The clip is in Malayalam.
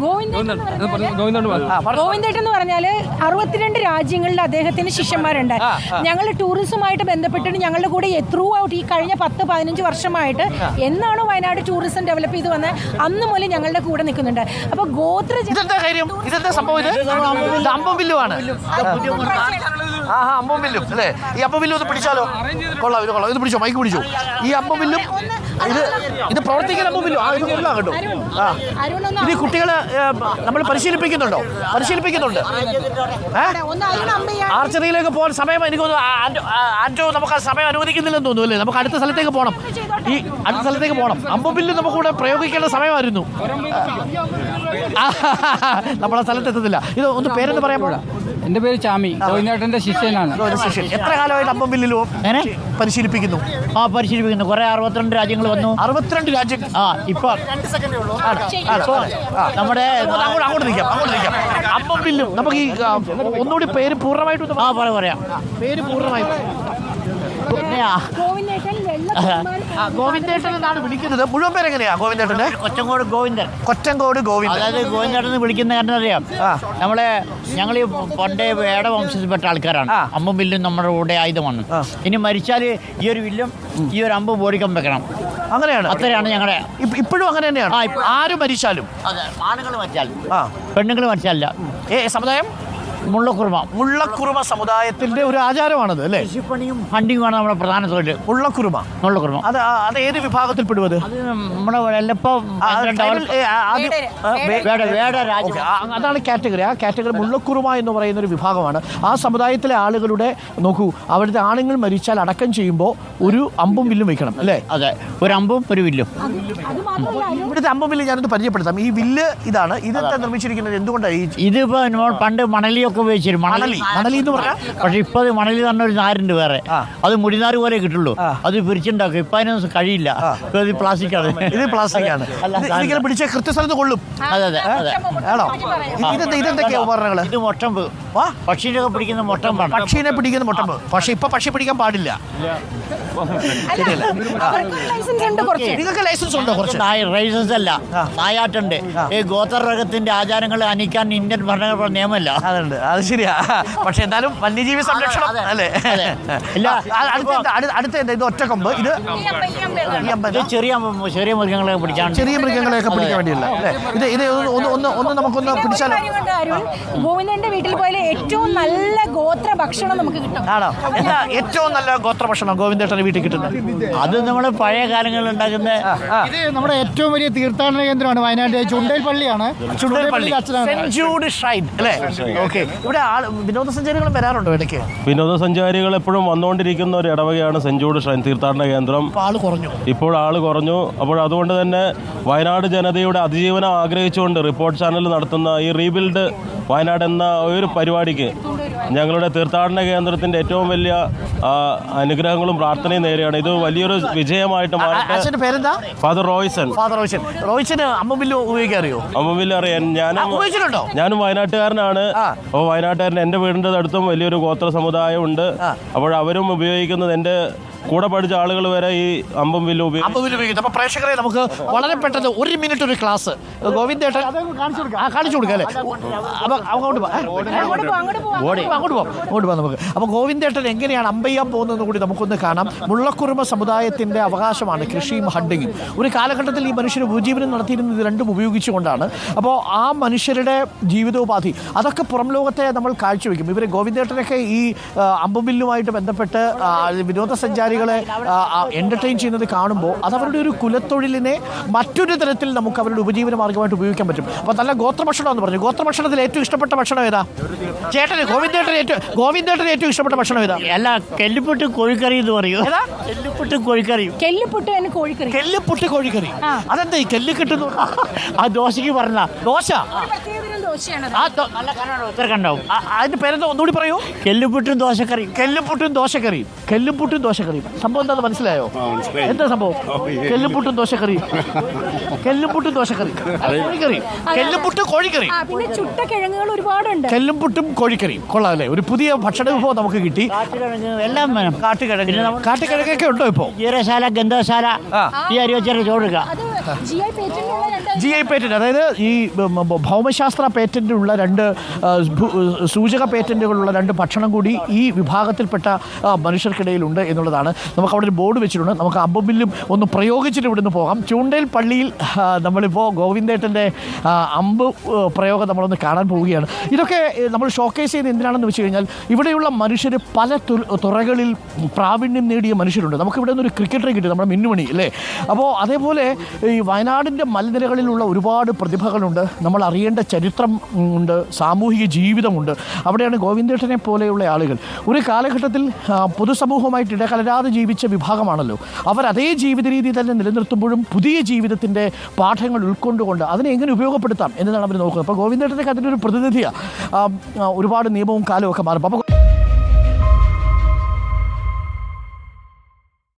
ഗോവിന്ദേട്ടൻ എന്ന് പറഞ്ഞാൽ 62 രാജ്യങ്ങളിൽ അദ്ദേഹത്തിന് ശിഷ്യന്മാരുണ്ട്. ഞങ്ങൾ ടൂറിസവുമായിട്ട് ബന്ധപ്പെട്ടിട്ട് ഞങ്ങളുടെ കൂടെ ത്രൂ ഔട്ട് ഈ കഴിഞ്ഞ 10-15 വർഷമായിട്ട് എന്നാണോ വയനാട് ടൂറിസം ഡെവലപ്പ് ചെയ്ത് വന്നത് അന്ന് മുതൽ ഞങ്ങളുടെ കൂടെ നിൽക്കുന്നുണ്ട്. അപ്പൊ ഗോത്ര അമ്പും അല്ലേ? ഈ അമ്പും ഒന്ന് പിടിച്ചാലോ? കൊള്ളാം, ഇത് കൊള്ളാം. ഇത് പിടിച്ചോ, മൈക്ക് പിടിച്ചോ. ഈ അമ്പും ഇത് പ്രവർത്തിക്കുന്ന അമ്പും ഇത് കൊള്ളാം കേട്ടോ. ഇത് കുട്ടികളെ നമ്മൾ പരിശീലിപ്പിക്കുന്നുണ്ട്. ആർച്ചറിയിലേക്ക് പോകാൻ സമയം എനിക്ക് ആൻറ്റോ നമുക്ക് സമയം അനുവദിക്കുന്നില്ലെന്ന് തോന്നുന്നു അല്ലേ? നമുക്ക് അടുത്ത സ്ഥലത്തേക്ക് പോകണം. അമ്പും നമുക്കിവിടെ പ്രയോഗിക്കേണ്ട സമയമായിരുന്നു. നമ്മളെ സ്ഥലത്തെത്തുന്നില്ല. ഇത് ഒന്ന് പേരെന്ന് പറയാൻ. എൻ്റെ പേര് ചാമി, ഗോവിന്ദേട്ടൻ്റെ ശിഷ്യനാണ്. എത്ര കാലമായിട്ട് അമ്പും വില്ലിലും പരിശീലിപ്പിക്കുന്നു? പരിശീലിപ്പിക്കുന്നു. കുറെ 62 രാജ്യങ്ങൾ വന്നു. 62 രാജ്യങ്ങൾ. ഇപ്പൊ നമ്മുടെ അങ്ങോട്ട് നിൽക്കാം. അമ്പും വില്ലും നമുക്ക് ഈ ഒന്നുകൂടി പേര് പൂർണ്ണമായിട്ട് പറയാം. പേര് പൂർണ്ണമായിട്ട് ഗോവിന്ദേട്ടൻ എന്നാണ് വിളിക്കുന്നത്. മുഴുവൻ പേരെങ്ങനെയാ ഗോവിന്ദേട്ടന്റെ? കൊച്ചങ്കോട് ഗോവിന്ദൻ. അതായത് ഗോവിന്ദേട്ടൻ വിളിക്കുന്ന കാരണം അറിയാം, ഞങ്ങൾ ഈ പണ്ടേ വേട വംശത്തിൽപ്പെട്ട ആൾക്കാരാണ്. അമ്പും വില്ലും നമ്മുടെ കൂടെ ആയുധമാണ്. ഇനി മരിച്ചാൽ ഈ ഒരു വില്ലും ഈ ഒരു അമ്പ് ബോഡിക്കം വെക്കണം. അങ്ങനെയാണ്. അത്രയാണ് ഞങ്ങളുടെ ഇപ്പോഴും അങ്ങനെ തന്നെയാണ്. ആര് മരിച്ചാലും, ആണുങ്ങൾ മരിച്ചാലും പെണ്ണുങ്ങൾ മരിച്ചാലില്ല. സമുദായം മുള്ളക്കുറുമ സമുദായത്തിന്റെ ഒരു ആചാരമാണത് അല്ലേ? കൃഷിപ്പണിയും ഹണ്ടിങ്ങുമാണ് നമ്മുടെ പ്രധാന തൊഴിൽ. മുള്ളക്കുറുമ അത് ഏത് വിഭാഗത്തിൽ പെടുന്നത്? നമ്മുടെ അതാണ് കാറ്റഗറി. ആ കാറ്റഗറി മുള്ളക്കുറുമ എന്ന് പറയുന്ന ഒരു വിഭാഗമാണ്. ആ സമുദായത്തിലെ ആളുകളുടെ നോക്കൂ, അവിടുത്തെ ആണുങ്ങൾ മരിച്ചാൽ അടക്കം ചെയ്യുമ്പോൾ ഒരു അമ്പും വില്ലും വെക്കണം അല്ലേ? അതെ, ഒരു അമ്പും ഒരു വില്ലും. ഇവിടുത്തെ അമ്പും വില്ല് ഞാനൊന്ന് പരിചയപ്പെടുത്താം. ഈ വില്ല് ഇതാണ്. ഇതെന്താ നിർമ്മിച്ചിരിക്കുന്നത്? എന്തുകൊണ്ടാണ് ഇതിപ്പോ പണ്ട് മണലിയൊക്കെ ഉപയോഗിച്ചിരുന്നു. മണലി എന്ന് പറഞ്ഞാൽ പക്ഷെ ഇപ്പൊ മണലി തന്നെ ഒരു നാരുണ്ട് വേറെ. അത് മുടിനാറ് പോലെ കിട്ടുള്ളൂ. അത് പിരിച്ചുണ്ടാക്കും. ഇപ്പൊ അതിനൊന്നും കഴിയില്ല. ഇത് പ്ലാസ്റ്റിക് ആണ്. പിടിച്ച കൃത്യസ്ഥലത്ത് കൊള്ളും. അതെ അതെ അതെ. ആണോ? ഇതെന്തൊക്കെയാ ഉപകരണങ്ങള്? ഇത് മൊട്ടമ്പ്. പക്ഷീനെ പിടിക്കുന്ന മൊട്ടമ്പാണ്. പക്ഷീനെ പിടിക്കുന്ന മൊട്ടമ്പ്. പക്ഷെ ഇപ്പൊ പക്ഷി പിടിക്കാൻ പാടില്ല. നിങ്ങൾക്ക് ലൈസൻസ് ഉണ്ടോ? കുറച്ച് ലൈസൻസ് അല്ല, നായാട്ടുണ്ട്. ഈ ഗോത്രരകത്തിന്റെ ആചാരങ്ങൾ അനിക്കാൻ ഇന്ത്യൻ ഭരണഘടന നിയമമല്ല. അതുണ്ട്, അത് ശരിയാ. പക്ഷെ എന്തായാലും വന്യജീവി സംരക്ഷണം അല്ലേ? അടുത്ത എന്താ? ഇത് ഒറ്റക്കൊമ്പ്. ഇത് ചെറിയ മൃഗങ്ങളെ പിടിച്ചാണ്. ചെറിയ മൃഗങ്ങളെയൊക്കെ പിടിക്കാൻ വേണ്ടിയല്ല അല്ലേ? ഇത് ഒന്ന് നമുക്കൊന്ന് പിടിച്ചാലോ? ഗോവിന്ദന്റെ വീട്ടിൽ പോയാൽ ഏറ്റവും നല്ല ഗോത്ര ഭക്ഷണം നമുക്ക് കിട്ടും. ആണോ? എന്താ ഏറ്റവും നല്ല ഗോത്ര ഭക്ഷണം ഗോവിന്ദേട്ടന്റെ വീട്ടിൽ കിട്ടുന്നത്? അത് നമ്മുടെ പഴയ കാലങ്ങളിൽ ഉണ്ടാക്കുന്ന ഇത് നമ്മുടെ ഏറ്റവും വലിയ തീർത്ഥാടന കേന്ദ്രമാണ് വയനാട് ചുണ്ടേൽ പള്ളിയാണ്. സെന്റ് ജൂഡ് ഷ്രൈൻ അല്ലേ? ഓക്കെ. ഇവിടെ വിനോദസഞ്ചാരികൾ വരാറുണ്ടോ ഇടയ്ക്ക്? വിനോദസഞ്ചാരികൾ എപ്പോഴും വന്നുകൊണ്ടിരിക്കുന്ന ഒരു ഇടവകയാണ് സെന്റ് ജൂഡ് ഷ്രൈൻ തീർത്ഥാടന കേന്ദ്രം. ഇപ്പോൾ ആള് കുറഞ്ഞു. അപ്പോൾ അതുകൊണ്ട് തന്നെ വയനാട് ജനതയുടെ അതിജീവനം ആഗ്രഹിച്ചുകൊണ്ട് റിപ്പോർട്ട് ചാനൽ നടത്തുന്ന ഈ റീബിൽഡ് വയനാട് എന്ന ഒരു പരിപാടിക്ക് ഞങ്ങളുടെ തീർത്ഥാടന കേന്ദ്രത്തിന്റെ ഏറ്റവും വലിയ അനുഗ്രഹങ്ങളും പ്രാർത്ഥനയും നേരെയാണ്. ഇത് വലിയൊരു വിജയമായിട്ട് മാറട്ടെ. പേരെന്താ? ഫാദർ റോയ്സൺ. അമ്പും ഉപയോഗിക്കാറിയോ? അമ്പും അറിയാൻ ഞാനും വയനാട്ടുകാരനാണ്. അപ്പോൾ വയനാട്ടുകാരൻ എൻ്റെ വീടിൻ്റെ അടുത്തും വലിയൊരു ഗോത്ര സമുദായം ഉണ്ട്. അപ്പോൾ അവരും ഉപയോഗിക്കുന്നത്, എൻ്റെ കൂടെ പഠിച്ച ആളുകൾ വരെ ഈ അമ്പും വില്ലും ഉപയോഗിക്കും. അപ്പൊ പ്രേക്ഷകരെ നമുക്ക് വളരെ പെട്ടെന്ന് 1 മിനിറ്റ് ഒരു ക്ലാസ് ഗോവിന്ദേട്ടൻ കാണിച്ചു കൊടുക്കാം അല്ലേ? അപ്പൊ അങ്ങോട്ട് പോവാം നമുക്ക്. അപ്പൊ ഗോവിന്ദേട്ടൻ എങ്ങനെയാണ് അമ്പയ്യാൻ പോകുന്നതെന്ന് കൂടി നമുക്കൊന്ന് കാണാം. മുള്ളക്കുറുമ സമുദായത്തിന്റെ അവകാശമാണ് കൃഷിയും ഹണ്ടിങ്ങും. ഒരു കാലഘട്ടത്തിൽ ഈ മനുഷ്യർ ഉപജീവനം നടത്തിയിരുന്നത് രണ്ടും ഉപയോഗിച്ചുകൊണ്ടാണ്. അപ്പോൾ ആ മനുഷ്യരുടെ ജീവിതോപാധി അതൊക്കെ പുറം ലോകത്തെ നമ്മൾ കാഴ്ചവെക്കും. ഇവർ ഗോവിന്ദേട്ടനൊക്കെ ഈ അമ്പും വില്ലുമായിട്ട് ബന്ധപ്പെട്ട് വിനോദസഞ്ചാരികളെ എന്റർടൈൻ ചെയ്യുന്നത് കാണുമ്പോൾ അത് അവരുടെ ഒരു കുലത്തൊഴിലിനെ മറ്റൊരു തരത്തിൽ നമുക്ക് അവരുടെ ഉപജീവന മാർഗമായിട്ട് ഉപയോഗിക്കാൻ പറ്റും. അപ്പോൾ നല്ല ഗോത്രഭക്ഷണം എന്ന് പറഞ്ഞു. ഗോത്രഭക്ഷണത്തിൽ ഏറ്റവും ഇഷ്ടപ്പെട്ട ഭക്ഷണം ഏതാ ചേട്ടന്? ഗോവിന്ദേട്ടന് ഏറ്റവും ഇഷ്ടപ്പെട്ട ഭക്ഷണം ഏതാ? അല്ല, കെല്ലിപ്പുട്ട് കോഴിക്കറി എന്ന് പറയൂ. കെല്ലിപ്പുട്ട് കോഴിക്കറി. അതെന്താ ഈ കെല്ല് കിട്ടുന്നു? ആ ദോശക്ക് പറഞ്ഞ ദോശ. അതിന്റെ പേരെന്താ? ഒന്നുകൂടി പറയൂ. കെല്ലുപുട്ടും ദോശക്കറി. സംഭവം എന്താണെന്ന് മനസ്സിലായോ? എന്താ സംഭവം? കെല്ലുപുട്ടും ദോശക്കറി. കോഴിക്കറി. പിന്നെ ചുട്ടക്കിഴങ്ങുകൾ ഒരുപാടുണ്ട്. കെല്ലുംപുട്ടും കോഴിക്കറി കൊള്ളാം അല്ലേ? ഒരു പുതിയ ഭക്ഷണ വിഭവം നമുക്ക് കിട്ടി. എല്ലാം വേണം. കാട്ടുകിഴങ്ങൊക്കെ ഉണ്ടോ ഇപ്പോ? ജീരശാല, ഗന്ധശാല, ഈ അരി വെച്ചാൽ ചോറുക. GI പേറ്റന്റ്, അതായത് ഈ ഭൗമശാസ്ത്ര പേറ്റന്റുള്ള രണ്ട് സൂചക പേറ്റന്റുകളുള്ള രണ്ട് ഭക്ഷണം കൂടി ഈ വിഭാഗത്തിൽപ്പെട്ട മനുഷ്യർക്കിടയിലുണ്ട് എന്നുള്ളതാണ്. നമുക്ക് അവിടെ ഒരു ബോർഡ് വെച്ചിട്ടുണ്ട്. നമുക്ക് അമ്പും ഒന്ന് പ്രയോഗിച്ചിട്ട് ഇവിടുന്ന് പോകാം. ചൂണ്ടേൽ പള്ളിയിൽ നമ്മളിപ്പോൾ ഗോവിന്ദേട്ടൻ്റെ അമ്പ് പ്രയോഗം നമ്മളൊന്ന് കാണാൻ പോവുകയാണ്. ഇതൊക്കെ നമ്മൾ ഷോക്കേസ് ചെയ്യുന്നത് എന്തിനാണെന്ന് വെച്ച് കഴിഞ്ഞാൽ ഇവിടെയുള്ള മനുഷ്യർ പല തുറകളിൽ പ്രാവീണ്യം നേടിയ മനുഷ്യരുണ്ട്. നമുക്കിവിടെ നിന്നൊരു ക്രിക്കറ്ററെ കിട്ടി, നമ്മുടെ മിന്നുമണി അല്ലേ. അപ്പോൾ അതേപോലെ ഈ വയനാടിൻ്റെ മലനിരകളിലുള്ള ഒരുപാട് പ്രതിഭകളുണ്ട്, നമ്മൾ അറിയേണ്ട ചരിത്രം ഉണ്ട്, സാമൂഹിക ജീവിതമുണ്ട്. അവിടെയാണ് ഗോവിന്ദേട്ടനെ പോലെയുള്ള ആളുകൾ. ഒരു കാലഘട്ടത്തിൽ പൊതുസമൂഹമായിട്ട് ഇടകലരാതെ ജീവിച്ച വിഭാഗമാണല്ലോ. അവർ അതേ ജീവിത രീതി തന്നെ നിലനിർത്തുമ്പോഴും പുതിയ ജീവിതത്തിൻ്റെ പാഠങ്ങൾ ഉൾക്കൊണ്ടുകൊണ്ട് അതിനെ എങ്ങനെ ഉപയോഗപ്പെടുത്താം എന്നതാണ് അവർ നോക്കുന്നത്. അപ്പോൾ ഗോവിന്ദേട്ടനൊക്കെ അതിൻ്റെ ഒരു പ്രതിനിധിയാണ്. ഒരുപാട് നിയമവും കാലവും ഒക്കെ മാറും. അപ്പോൾ